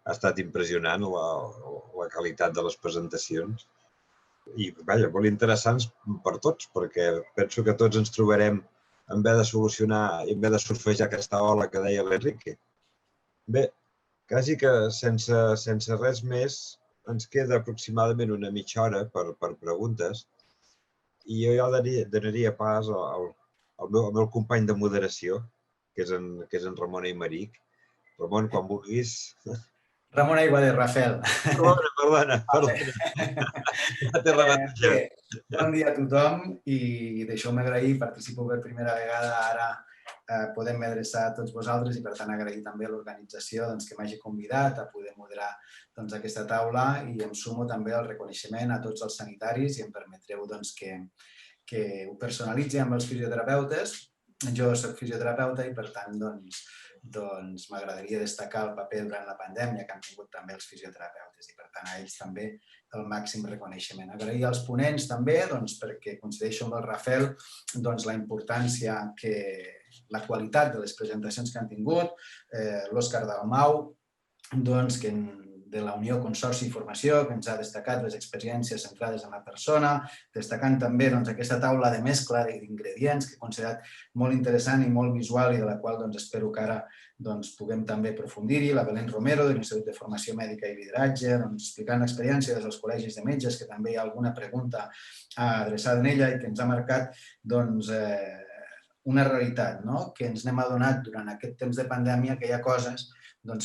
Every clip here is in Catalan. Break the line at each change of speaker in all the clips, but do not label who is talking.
ha estat impressionant la qualitat de les presentacions. I, vaja, molt interessants per tots, perquè penso que tots ens trobarem en haver de solucionar i en haver de surfejar aquesta ola que deia l'Enrique. Bé, quasi que sense res més ens queda aproximadament una mitja hora per preguntes i jo ja donaria pas al meu company de moderació, que és en Ramon Aymeric. Ramon, quan vulguis...
Ramon Aiguader, Rafael.
Perdona. Ja t'he rebatejat.
Bon dia a tothom i deixeu-me agrair, participo per primera vegada, ara podem adreçar a tots vosaltres i per tant agrair també a l'organització que m'hagi convidat a poder moderar aquesta taula i em sumo també al reconeixement a tots els sanitaris i em permetreu que ho personalitzi amb els fisioterapeutes. Jo soc fisioterapeuta i per tant m'agradaria destacar el paper durant la pandèmia que han tingut també els fisioterapeutes i per tant a ells també el màxim reconeixement. Agrair als ponents també perquè coincideixo amb el Rafael la importància que la qualitat de les presentacions que han tingut, l'Òscar Dalmau, de la Unió Consorci i Formació, que ens ha destacat les experiències centrades en la persona, destacant també aquesta taula de mescla d'ingredients que he considerat molt interessant i molt visual i de la qual espero que ara puguem també aprofundir-hi, la Belén Romero, de l'Institut de Formació Mèdica i Lideratge, explicant l'experiència des dels col·legis de metges, que també hi ha alguna pregunta adreçada en ella i que ens ha marcat una realitat, que ens n'hem adonat durant aquest temps de pandèmia que hi ha coses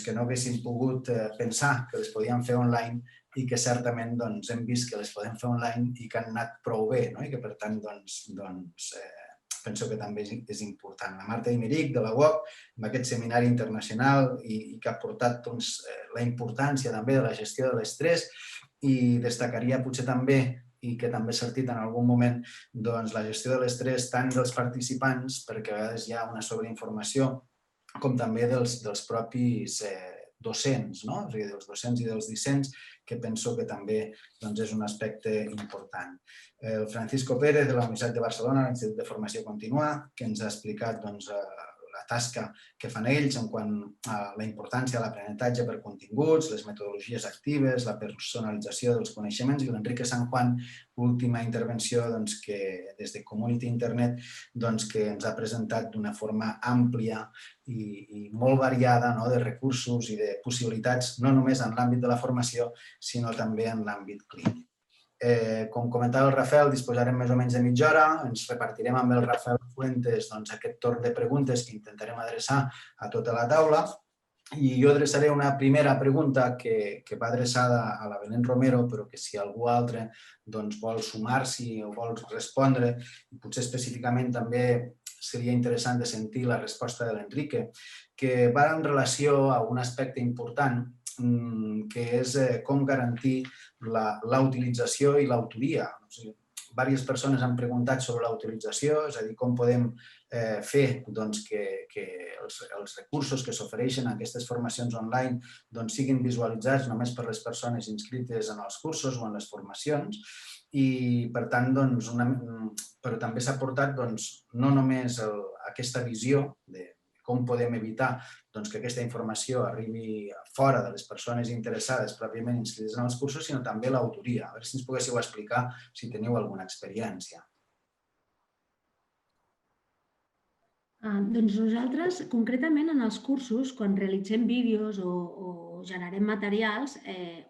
que no haguéssim pogut pensar que les podíem fer online i que certament hem vist que les podem fer online i que han anat prou bé i que per tant penso que també és important. La Marta Aymeric de la UOC, amb aquest seminari internacional i que ha portat la importància també de la gestió de l'estrès i destacaria potser també i que també s'ha sortit en algun moment la gestió de l'estrès tant dels participants, perquè a vegades hi ha una sobreinformació, com també dels propis docents, o sigui, dels docents i dels discents, que penso que també és un aspecte important. El Francisco Pérez, de la Universitat de Barcelona, l'Institut de Formació Contínua, que ens ha explicat la tasca que fan ells en quant a la importància de l'aprenentatge per continguts, les metodologies actives, la personalització dels coneixements, i l'Enrique San Juan, última intervenció que des de Community Internet que ens ha presentat d'una forma àmplia i molt variada de recursos i de possibilitats, no només en l'àmbit de la formació, sinó també en l'àmbit clínic. Com comentava el Rafael, disposarem més o menys de mitja hora, ens repartirem amb el Rafael Fuentes aquest torn de preguntes que intentarem adreçar a tota la taula i jo adreçaré una primera pregunta que va adreçada a la Belén Romero, però que si algú altre vol sumar-s'hi o vol respondre, potser específicament també seria interessant de sentir la resposta de l'Enrique, que va en relació a un aspecte important que és com garantir la utilització i l'autoria. Diverses persones han preguntat sobre la utilització, és a dir, com podem fer que els recursos que s'ofereixen a aquestes formacions online siguin visualitzats només per les persones inscrites en els cursos o en les formacions i, per tant, però també s'ha portat no només aquesta visió de com podem evitar que aquesta informació arribi fora de les persones interessades pròpiament inscrites en els cursos, sinó també l'autoria. A veure si ens poguéssiu explicar si teniu alguna experiència.
Doncs nosaltres, concretament en els cursos, quan realitzem vídeos o generem materials,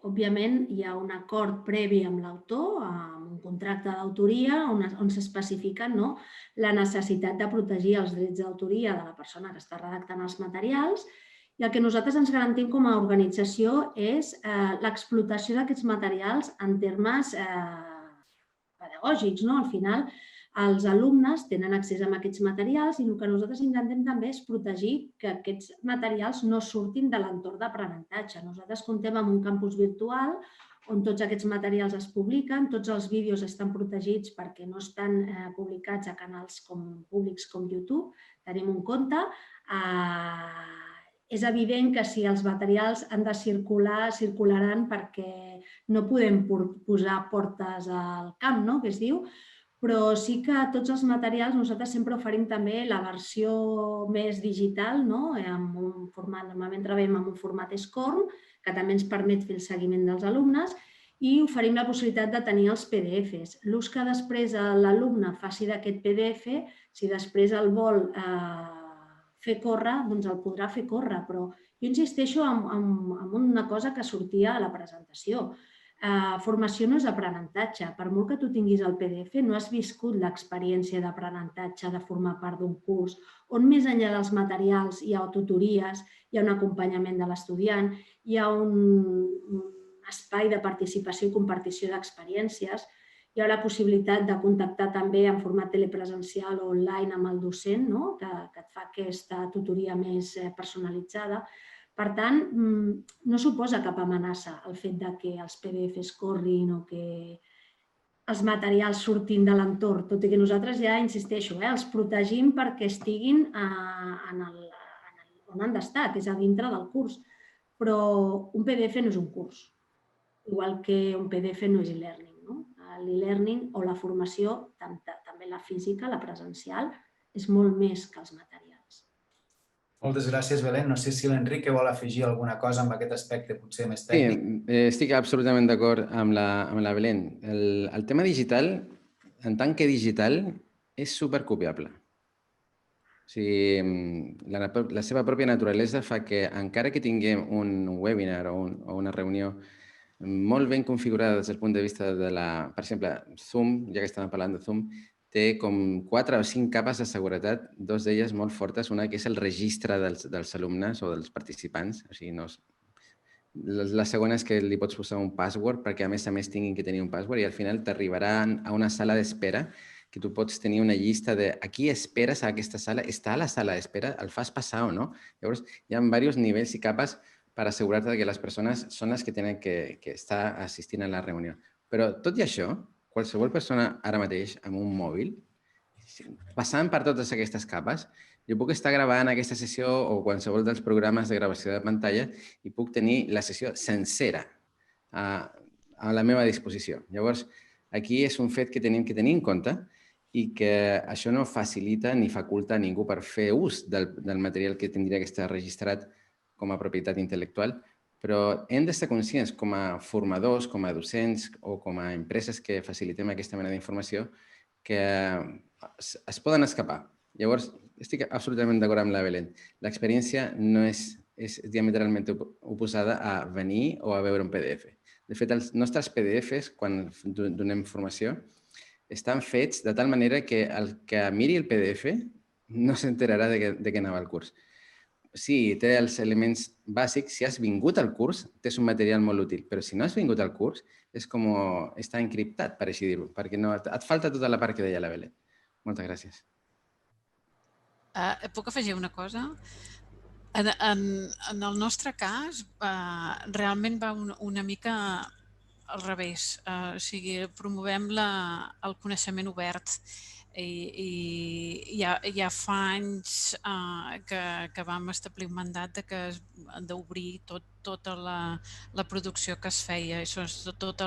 òbviament hi ha un acord previ amb l'autor, amb un contracte d'autoria on s'especifica la necessitat de protegir els drets d'autoria de la persona que està redactant els materials i el que nosaltres ens garantim com a organització és l'explotació d'aquests materials en termes pedagògics. Al final, els alumnes tenen accés a aquests materials i el que nosaltres intentem també és protegir que aquests materials no surtin de l'entorn d'aprenentatge. Nosaltres comptem amb un campus virtual on tots aquests materials es publiquen, tots els vídeos estan protegits perquè no estan publicats a canals públics com YouTube, tenim un compte. És evident que si els materials han de circular, circularan perquè no podem posar portes al camp, que es diu, Però sí que tots els materials nosaltres sempre oferim també la versió més digital, no? Amb un format, normalment treballem amb un format SCORM, que també ens permet fer el seguiment dels alumnes, i oferim la possibilitat de tenir els PDFs. L'ús que després l'alumne faci d'aquest PDF, si després el vol fer córrer, doncs el podrà fer córrer, però jo insisteixo en una cosa que sortia a la presentació. Formació no és aprenentatge. Per molt que tu tinguis el PDF, no has viscut l'experiència d'aprenentatge, de formar part d'un curs, on més enllà dels materials hi ha tutories, hi ha un acompanyament de l'estudiant, hi ha un espai de participació i compartició d'experiències, hi ha la possibilitat de contactar també en format telepresencial o online amb el docent, no? que et fa aquesta tutoria més personalitzada. Per tant, no suposa cap amenaça el fet que els PDFs corrin o que els materials surtin de l'entorn, tot i que nosaltres ja, insisteixo, els protegim perquè estiguin on han d'estar, que és a dintre del curs. Però un PDF no és un curs, igual que un PDF no és e-learning. L'e-learning o la formació, també la física, la presencial, és molt més que els materials.
Moltes gràcies, Belén. No sé si l'Enrique vol afegir alguna cosa amb aquest aspecte potser més tècnic.
Sí, estic absolutament d'acord amb la Belén. El tema digital, en tant que digital, és supercopiable. O sigui, la seva pròpia naturalesa fa que, encara que tinguem un webinar o una reunió molt ben configurada des del punt de vista de per exemple, Zoom, ja que estàvem parlant de Zoom, té com 4 o 5 capes de seguretat, 2 d'elles molt fortes, una que és el registre dels alumnes o dels participants, o sigui, la segona és que li pots posar un password perquè a més tinguin que tenir un password i al final t'arribaran a una sala d'espera que tu pots tenir una llista de a qui esperes a aquesta sala, està a la sala d'espera, el fas passar o no? Llavors, hi ha diversos nivells i capes per assegurar-te que les persones són les que tenen que estar assistint a la reunió. Però tot i això, qualsevol persona ara mateix amb un mòbil, passant per totes aquestes capes, jo puc estar gravant aquesta sessió o qualsevol dels programes de gravació de pantalla i puc tenir la sessió sencera a la meva disposició. Llavors, aquí és un fet que tenim que tenir en compte i que això no facilita ni faculta a ningú per fer ús del material que tindria que estar registrat com a propietat intel·lectual, però hem d'estar conscients com a formadors, com a docents o com a empreses que facilitem aquesta mena d'informació que es poden escapar. Llavors, estic absolutament d'acord amb la Belén. L'experiència no és diametralment oposada a venir o a veure un PDF. De fet, els nostres PDFs, quan donem formació, estan fets de tal manera que el que miri el PDF no s'enterarà de què anava el curs. Sí, té els elements bàsics. Si has vingut al curs, tens un material molt útil, però si no has vingut al curs, és com està encriptat, per així dir-ho, perquè et falta tota la part que deia la Belén. Moltes gràcies.
Puc afegir una cosa? En el nostre cas, realment va una mica al revés. O sigui, promovem el coneixement obert i ja fa anys que vam establir un mandat d'obrir tota la producció que es feia. Tota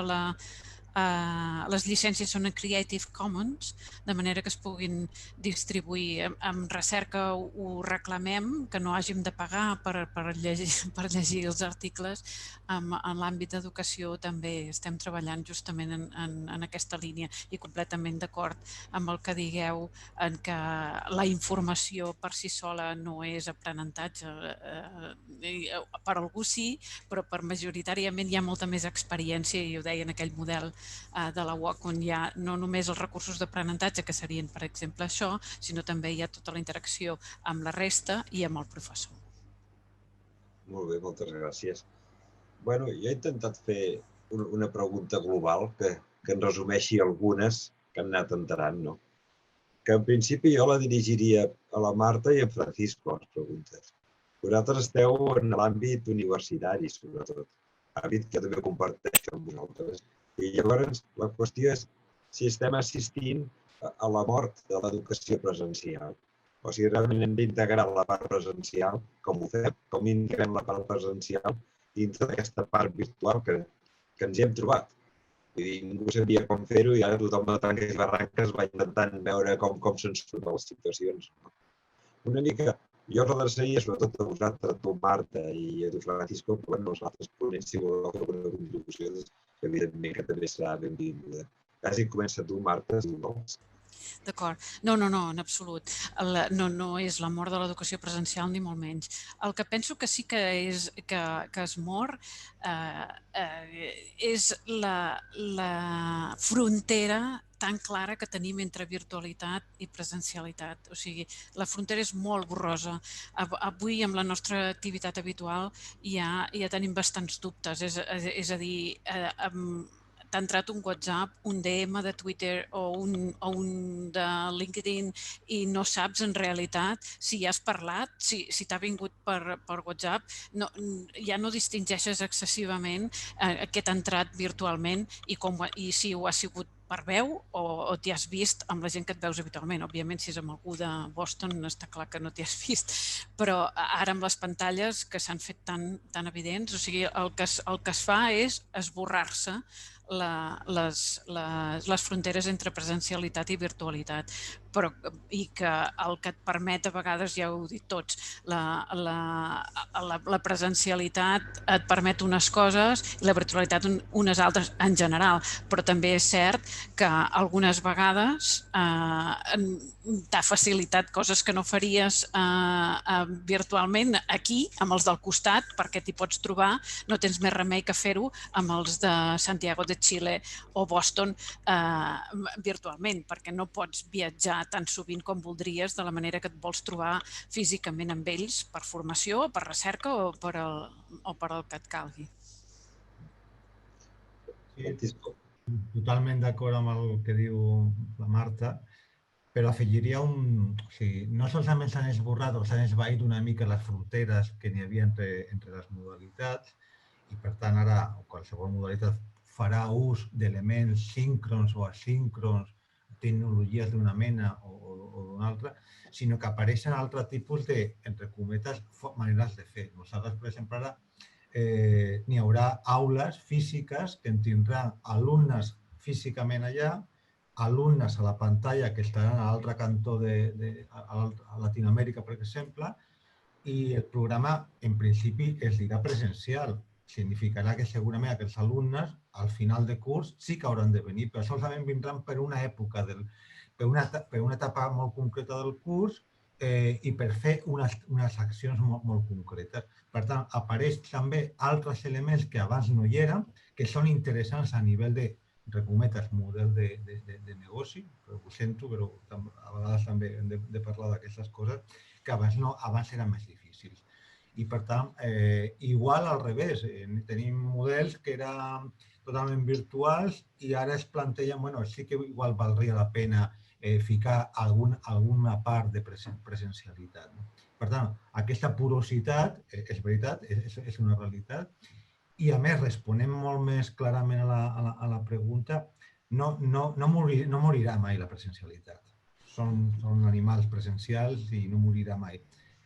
les llicències són en Creative Commons, de manera que es puguin distribuir. En recerca ho reclamem, que no hàgim de pagar per llegir els articles. En l'àmbit d'educació també estem treballant justament en aquesta línia i completament d'acord amb el que digueu en que la informació per si sola no és aprenentatge. Per algú sí, però per majoritàriament hi ha molta més experiència, i ho deia en aquell model de la UOC, on hi ha no només els recursos d'aprenentatge, que serien, per exemple, això, sinó també hi ha tota la interacció amb la resta i amb el professor.
Molt bé, moltes gràcies. Bueno, jo he intentat fer una pregunta global que en resumeixi algunes que han anat enterant, no? Que en principi jo la dirigiria a la Marta i a Francisco, les preguntes. Vosaltres esteu en l'àmbit universitari, sobretot. Àmbit que també comparteixo amb vosaltres. I llavors la qüestió és si estem assistint a la mort de l'educació presencial. O si realment hem d'integrar la part presencial, com ho fem, com integrem la part presencial dintre d'aquesta part virtual que ens hi hem trobat. I ningú sabia com fer-ho i ara tothom de tanques i barranques va intentant veure com se'n surt de les situacions. Una mica, jo us adreçaria sobretot a vosaltres, a tu, Marta, i a tu, Francisco, però els altres ponents, si voleu fer alguna contribució, evidentment que també serà benvinguda. Quasi comença tu, Marta, si vols.
D'acord. No, en absolut. No és la mort de l'educació presencial ni molt menys. El que penso que sí que es mor és la frontera tan clara que tenim entre virtualitat i presencialitat. O sigui, la frontera és molt borrosa. Avui, amb la nostra activitat habitual, ja tenim bastants dubtes. És a dir, t'ha entrat un WhatsApp, un DM de Twitter o un de LinkedIn i no saps en realitat si ja has parlat, si t'ha vingut per WhatsApp, ja no distingeixes excessivament què t'ha entrat virtualment i si ho ha sigut per veu o t'hi has vist amb la gent que et veus habitualment. Òbviament, si és amb algú de Boston, està clar que no t'hi has vist, però ara amb les pantalles que s'han fet tan evidents, o sigui, el que es fa és esborrar-se les fronteres entre presencialitat i virtualitat, i que el que et permet, a vegades, ja ho heu dit tots, la presencialitat et permet unes coses i la virtualitat unes altres en general, però també és cert que algunes vegades t'ha facilitat coses que no faries virtualment aquí, amb els del costat, perquè t'hi pots trobar, no tens més remei que fer-ho amb els de Santiago de Xile o Boston virtualment, perquè no pots viatjar tan sovint com voldries de la manera que et vols trobar físicament amb ells per formació, per recerca o per el que et calgui.
Totalment d'acord amb el que diu la Marta, però afegiria no solament s'han esborrat o s'han esvaït una mica les fronteres que n'hi havia entre les modalitats i, per tant, ara qualsevol modalitat farà ús d'elements síncrons o asíncrons, tecnologies d'una mena o d'una altra, sinó que apareixen altres tipus de, entre cometes, maneres de fer. Nosaltres, per exemple, ara n'hi haurà aules físiques que en tindran alumnes físicament allà, alumnes a la pantalla que estaran a l'altre cantó a Latinoamèrica, per exemple, i el programa, en principi, es dirà presencial. Significarà que segurament aquests alumnes, al final de curs, sí que hauran de venir, però solament vindran per una època, per una etapa molt concreta del curs i per fer unes accions molt concretes. Per tant, apareix també altres elements que abans no hi eren, que són interessants a nivell de, entre cometes, model de negoci, ho sento, però a vegades també hem de parlar d'aquestes coses, que abans eren més difícils. I, per tant, igual al revés, tenim models que eren totalment virtuals i ara es plantegen, bueno, sí que igual valdria la pena ficar alguna part de presencialitat. Per tant, aquesta porositat, és veritat, és una realitat, i a més, responem molt més clarament a la pregunta, no morirà mai la presencialitat. Són animals presencials i no morirà mai.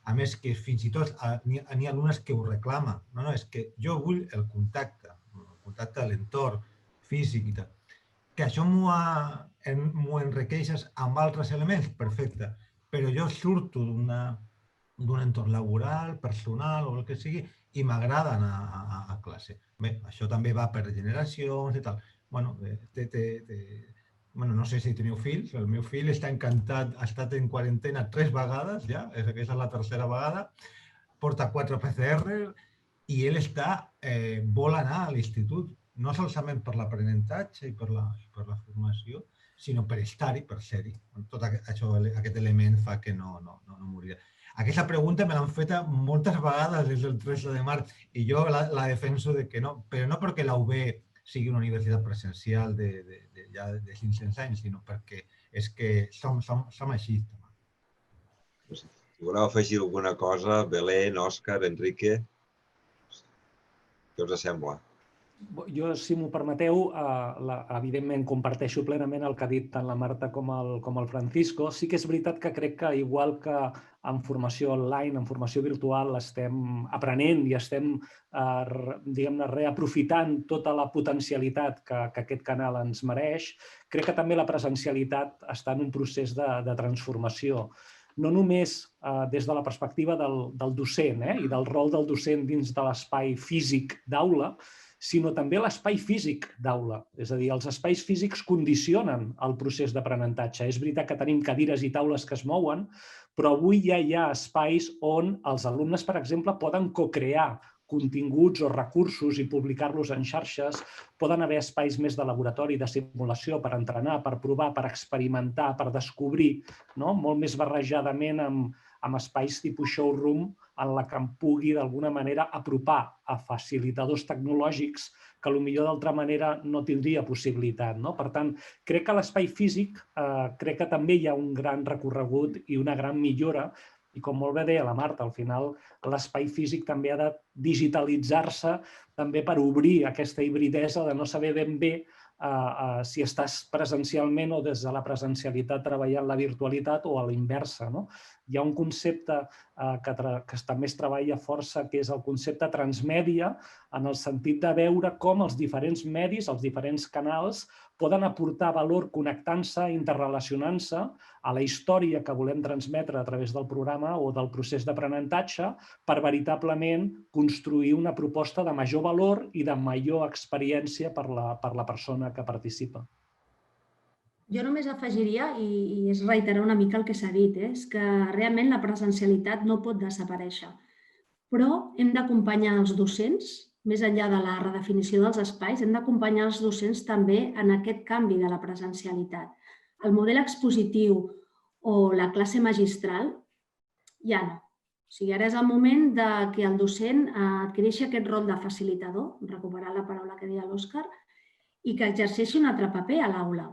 A més, que fins i tot n'hi ha alumnes que ho reclamen. No, és que jo vull el contacte a l'entorn físic i tal. Que això m'ho enriqueixes amb altres elements, perfecte. Però jo surto d'un entorn laboral, personal o el que sigui, i m'agrada anar a classe. Bé, això també va per generacions i tal. Bueno, no sé si teniu fills, el meu fill està encantat, ha estat en quarantena 3 vegades ja, aquesta és la tercera vegada, porta 4 PCR i ell vol anar a l'institut, no solament per l'aprenentatge i per la formació, sinó per estar-hi, per ser-hi. Tot aquest element fa que no morirà. Aquesta pregunta me l'han feta moltes vegades des del 13 de març i jo la defenso de que no, però no perquè la UB sigui una universitat presencial ja de 500 anys, sinó perquè és que som així.
Si voleu afegir alguna cosa, Belén, Òscar, Enrique, què us sembla?
Jo, si m'ho permeteu, evidentment comparteixo plenament el que ha dit tant la Marta com el Francisco. Sí que és veritat que crec que, igual que en formació online, en formació virtual, estem aprenent i estem, diguem-ne, reaprofitant tota la potencialitat que aquest canal ens mereix, crec que també la presencialitat està en un procés de transformació. No només des de la perspectiva del docent i del rol del docent dins de l'espai físic d'aula, sinó també l'espai físic d'aula. És a dir, els espais físics condicionen el procés d'aprenentatge. És veritat que tenim cadires i taules que es mouen, però avui ja hi ha espais on els alumnes, per exemple, poden co-crear continguts o recursos i publicar-los en xarxes. Poden haver espais més de laboratori, de simulació, per entrenar, per provar, per experimentar, per descobrir, molt més barrejadament amb espais tipus showroom en la que em pugui d'alguna manera apropar a facilitadors tecnològics que potser d'altra manera no tindria possibilitat. Per tant, crec que a l'espai físic crec que també hi ha un gran recorregut i una gran millora. I com molt bé deia la Marta, al final l'espai físic també ha de digitalitzar-se també per obrir aquesta hibridesa de no saber ben bé si estàs presencialment o des de la presencialitat treballant la virtualitat o a la inversa. Hi ha un concepte que també es treballa força, que és el concepte transmèdia, en el sentit de veure com els diferents medis, els diferents canals, poden aportar valor connectant-se, interrelacionant-se a la història que volem transmetre a través del programa o del procés d'aprenentatge per veritablement construir una proposta de major valor i de major experiència per la persona que participa.
Jo només afegiria, i és reiterar una mica el que s'ha dit, és que realment la presencialitat no pot desaparèixer, però hem d'acompanyar els docents, més enllà de la redefinició dels espais, hem d'acompanyar els docents també en aquest canvi de la presencialitat. El model expositiu o la classe magistral ja no. O sigui, ara és el moment que el docent adquireixi aquest rol de facilitador, recuperant la paraula que deia l'Òscar, i que exerceixi un altre paper a l'aula.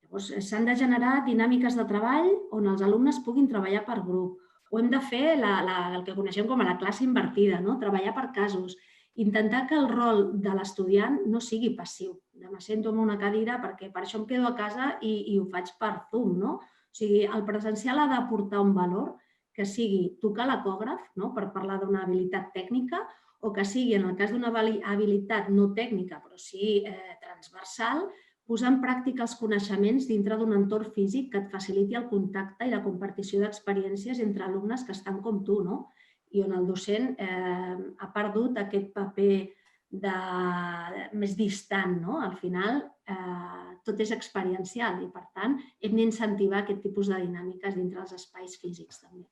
Llavors, s'han de generar dinàmiques de treball on els alumnes puguin treballar per grup. O hem de fer el que coneixem com a la classe invertida, treballar per casos. Intentar que el rol de l'estudiant no sigui passiu. M'assento en una cadira perquè per això em quedo a casa i ho faig per Zoom. O sigui, el presencial ha d'aportar un valor, que sigui tocar l'ecògraf, per parlar d'una habilitat tècnica, o que sigui, en el cas d'una habilitat no tècnica, però sí transversal, posar en pràctica els coneixements dintre d'un entorn físic que et faciliti el contacte i la compartició d'experiències entre alumnes que estan com tu, i on el docent ha perdut aquest paper més distant. Al final, tot és experiencial i, per tant, hem d'incentivar aquest tipus de dinàmiques dintre els espais físics també.